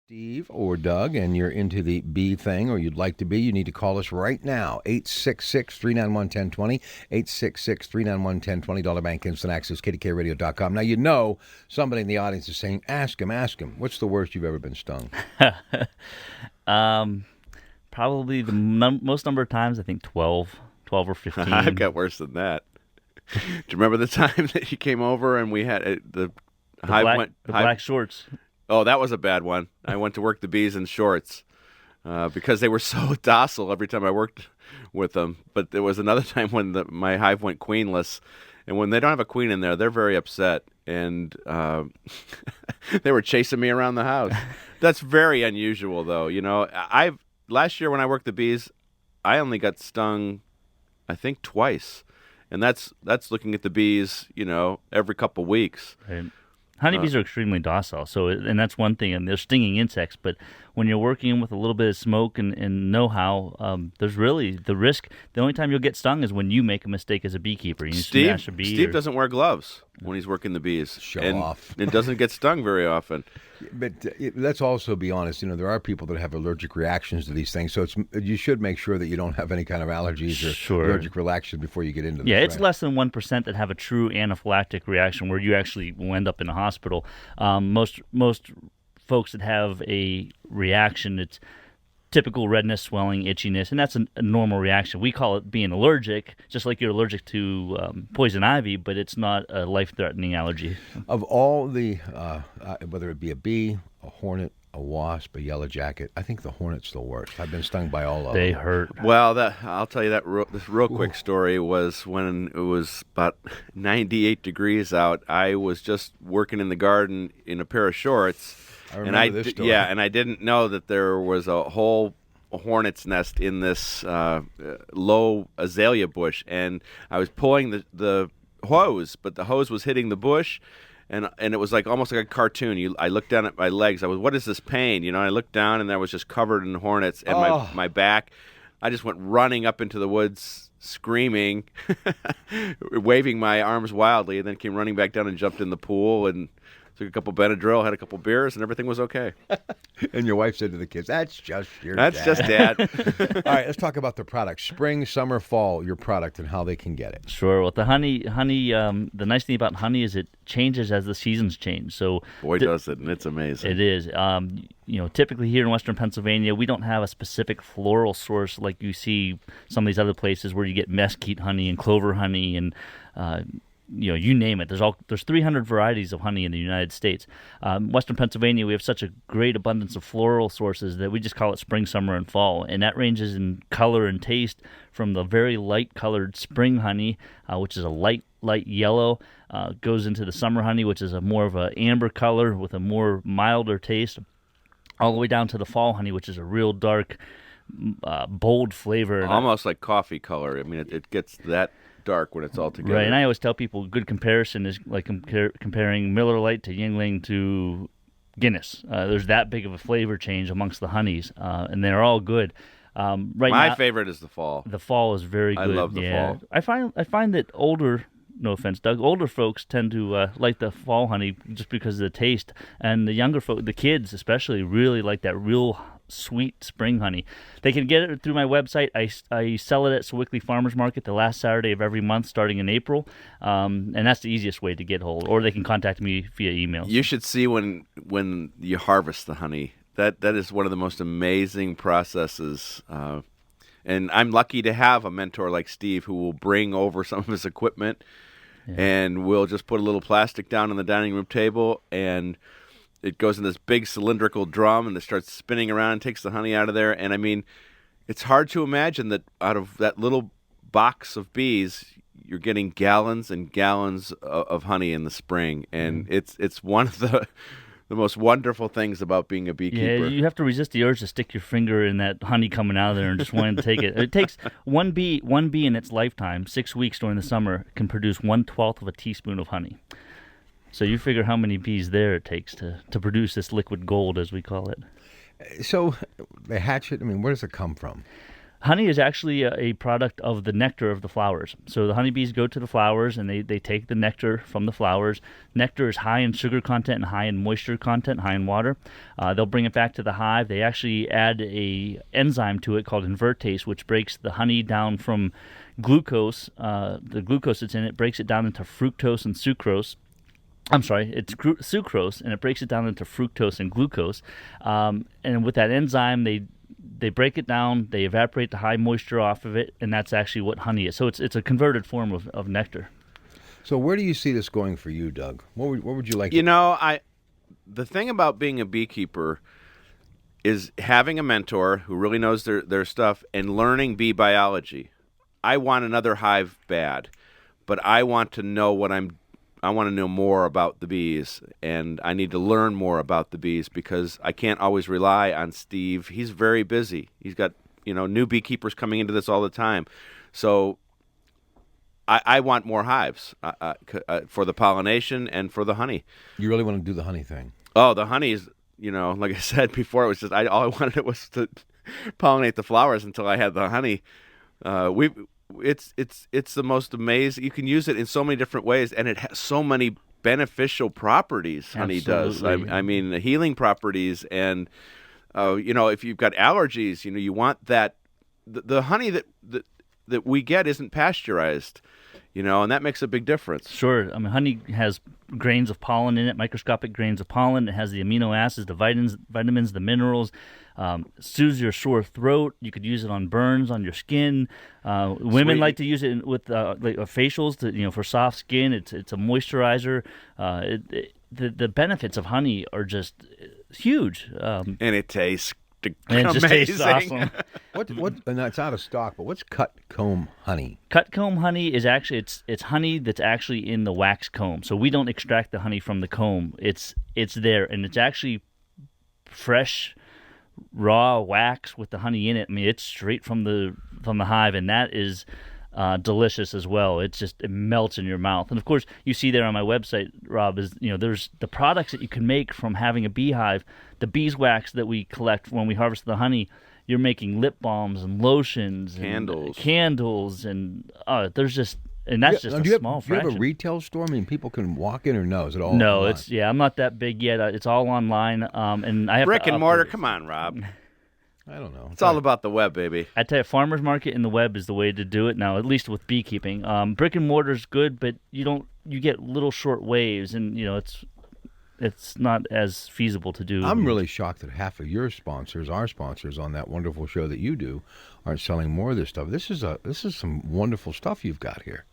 Steve or Doug, and you're into the bee thing, or you'd like to be, you need to call us right now. 866-391-1020, 866-391-1020, Dollar Bank Instant Access, KDKRadio.com. Now, you know somebody in the audience is saying, ask him. What's the worst you've ever been stung? Probably the most number of times, I think 12 or 15. I've got worse than that. Do you remember the time that you came over and we had the black shorts? Oh, that was a bad one. I went to work the bees in shorts because they were so docile every time I worked with them. But there was another time when my hive went queenless, and when they don't have a queen in there, they're very upset, and they were chasing me around the house. That's very unusual, though. You know, last year when I worked the bees, I only got stung, I think, twice, and that's looking at the bees, you know, every couple weeks. Right. Honeybees are extremely docile, and that's one thing, and they're stinging insects, but when you're working with a little bit of smoke and know-how, there's really the risk. The only time you'll get stung is when you make a mistake as a beekeeper. You smash a bee. Steve doesn't wear gloves when he's working the bees. Show off. And doesn't get stung very often. But let's also be honest. You know, there are people that have allergic reactions to these things, so you should make sure that you don't have any kind of allergies or allergic reactions before you get into this. Yeah, it's less than 1% that have a true anaphylactic reaction where you actually will end up in a hospital. Most folks that have a reaction, it's typical redness, swelling, itchiness, and that's a normal reaction. We call it being allergic, just like you're allergic to poison ivy, but it's not a life-threatening allergy. Of all the, whether it be a bee, a hornet, a wasp, a yellow jacket, I think the hornet's the worst. I've been stung by all of them. They hurt. Well, I'll tell you this real quick story was when it was about 98 degrees out. I was just working in the garden in a pair of shorts. I remember this story. Yeah, and I didn't know that there was a whole hornet's nest in this low azalea bush, and I was pulling the hose, but the hose was hitting the bush, and it was like almost like a cartoon. I looked down at my legs. What is this pain? You know, and I looked down, and I was just covered in hornets, and my back. I just went running up into the woods, screaming, waving my arms wildly, and then came running back down and jumped in the pool and took a couple Benadryl, had a couple beers, and everything was okay. And your wife said to the kids, "That's just your dad." That's just Dad. All right, let's talk about the product. Spring, summer, fall, your product and how they can get it. Sure. Well, the honey. The nice thing about honey is it changes as the seasons change. So does it, and it's amazing. It is. Typically here in Western Pennsylvania, we don't have a specific floral source like you see some of these other places where you get mesquite honey and clover honey and you name it. There's 300 varieties of honey in the United States. Western Pennsylvania, we have such a great abundance of floral sources that we just call it spring, summer, and fall. And that ranges in color and taste from the very light-colored spring honey, which is a light yellow, goes into the summer honey, which is a more of an amber color with a more milder taste, all the way down to the fall honey, which is a real dark, bold flavor. Almost like coffee color. I mean, it gets that dark when it's all together. Right, and I always tell people a good comparison is like comparing Miller Lite to Yingling to Guinness. There's that big of a flavor change amongst the honeys, and they're all good. My favorite is the fall. The fall is very good. I love the fall. I find that older, no offense, Doug, older folks tend to like the fall honey just because of the taste, and the younger folk, the kids especially, really like that real sweet spring honey. They can get it through my website. I sell it at Sewickley Farmers Market the last Saturday of every month starting in April, and that's the easiest way to get hold. Or they can contact me via email. You should see when you harvest the honey. That is one of the most amazing processes. And I'm lucky to have a mentor like Steve who will bring over some of his equipment, and we'll just put a little plastic down on the dining room table, and it goes in this big cylindrical drum, and it starts spinning around and takes the honey out of there. And I mean, it's hard to imagine that out of that little box of bees, you're getting gallons and gallons of honey in the spring. And it's one of the most wonderful things about being a beekeeper. Yeah, you have to resist the urge to stick your finger in that honey coming out of there and just wanting to take it. It takes one bee in its lifetime, 6 weeks during the summer, can produce 1/12 of a teaspoon of honey. So you figure how many bees there it takes to produce this liquid gold, as we call it. So the hatchet, I mean, where does it come from? Honey is actually a product of the nectar of the flowers. So the honeybees go to the flowers and they take the nectar from the flowers. Nectar is high in sugar content and high in moisture content, high in water. They'll bring it back to the hive. They actually add a enzyme to it called invertase, which breaks the honey down from glucose. The glucose that's in it breaks it down into fructose and sucrose. I'm sorry, it's sucrose, and it breaks it down into fructose and glucose. And with that enzyme, they break it down, they evaporate the high moisture off of it, and that's actually what honey is. So it's a converted form of nectar. So where do you see this going for you, Doug? What would you like? The thing about being a beekeeper is having a mentor who really knows their stuff and learning bee biology. I want another hive bad, but I want to know I want to know more about the bees, and I need to learn more about the bees because I can't always rely on Steve. He's very busy. He's got, new beekeepers coming into this all the time. So I want more hives for the pollination and for the honey. You really want to do the honey thing? Oh, the honey is, like I said before, it was just all I wanted was to pollinate the flowers until I had the honey. It's the most amazing. You can use it in so many different ways, and it has so many beneficial properties. Honey Absolutely. does. I mean, the healing properties, and if you've got allergies, you want that. The honey that we get isn't pasteurized, and that makes a big difference. Sure. I mean, honey has grains of pollen in it, microscopic grains of pollen. It has the amino acids, the vitamins, the minerals. Soothes your sore throat. You could use it on burns on your skin. Women like to use it with facials for soft skin. It's a moisturizer. The benefits of honey are just huge. And it tastes and it amazing. just tastes awesome. What? And it's out of stock, but what's cut comb honey? Cut comb honey is actually it's honey that's actually in the wax comb. So we don't extract the honey from the comb. It's there, and it's actually fresh, raw wax with the honey in it. I mean, it's straight from the hive, and that is delicious as well. It melts in your mouth. And of course, you see there on my website, Rob, is there's the products that you can make from having a beehive. The beeswax that we collect when we harvest the honey, you're making lip balms and lotions, and candles, and there's just. And that's just a small fraction. Do you have a retail store? I mean, people can walk in, or no? Is it all No, online? I'm not that big yet. It's all online. And I have brick to and mortar. update it. Come on, Rob. I don't know. It's all about the web, baby. I tell you, farmers market and the web is the way to do it now, at least with beekeeping. Brick and mortar is good, but you get little short waves, and it's not as feasible to do. I'm really shocked that half of your sponsors, our sponsors on that wonderful show that you do, aren't selling more of this stuff. This is some wonderful stuff you've got here.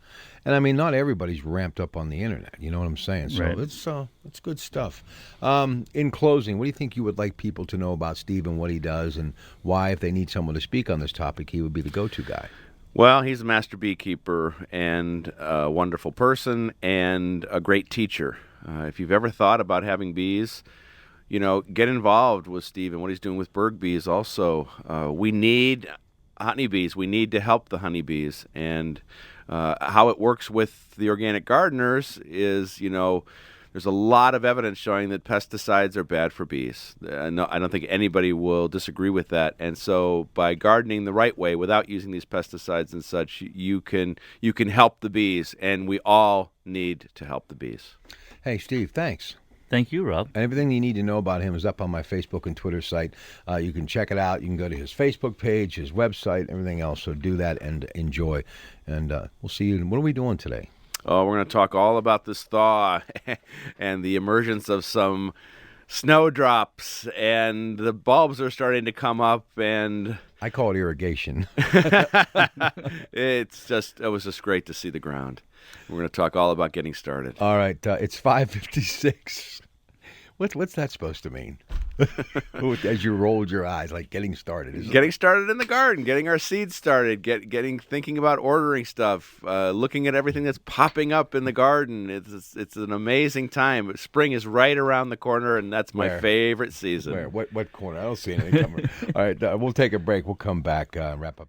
And I mean, not everybody's ramped up on the internet. You know what I'm saying? So Right. it's good stuff. In closing, what do you think you would like people to know about Steve and what he does, and why, if they need someone to speak on this topic, he would be the go-to guy? Well, he's a master beekeeper and a wonderful person and a great teacher. If you've ever thought about having bees, get involved with Steve and what he's doing with bird bees also. We need honeybees. We need to help the honeybees. And how it works with the organic gardeners is, there's a lot of evidence showing that pesticides are bad for bees. I don't think anybody will disagree with that. And so by gardening the right way without using these pesticides and such, you can help the bees, and we all need to help the bees. Hey, Steve, thanks. Thank you, Rob. And everything you need to know about him is up on my Facebook and Twitter site. You can check it out. You can go to his Facebook page, his website, everything else. So do that and enjoy. And we'll see you. What are we doing today? Oh, we're going to talk all about this thaw and the emergence of some snowdrops, and the bulbs are starting to come up, and I call it irrigation. it was just great to see the ground. We're going to talk all about getting started. All right, it's 5:56. What's that supposed to mean? As you rolled your eyes, like getting started. Getting started in the garden, getting our seeds started, thinking about ordering stuff, looking at everything that's popping up in the garden. It's an amazing time. Spring is right around the corner, and that's my favorite season. Where? What corner? I don't see anything coming. All right, we'll take a break. We'll come back and wrap up.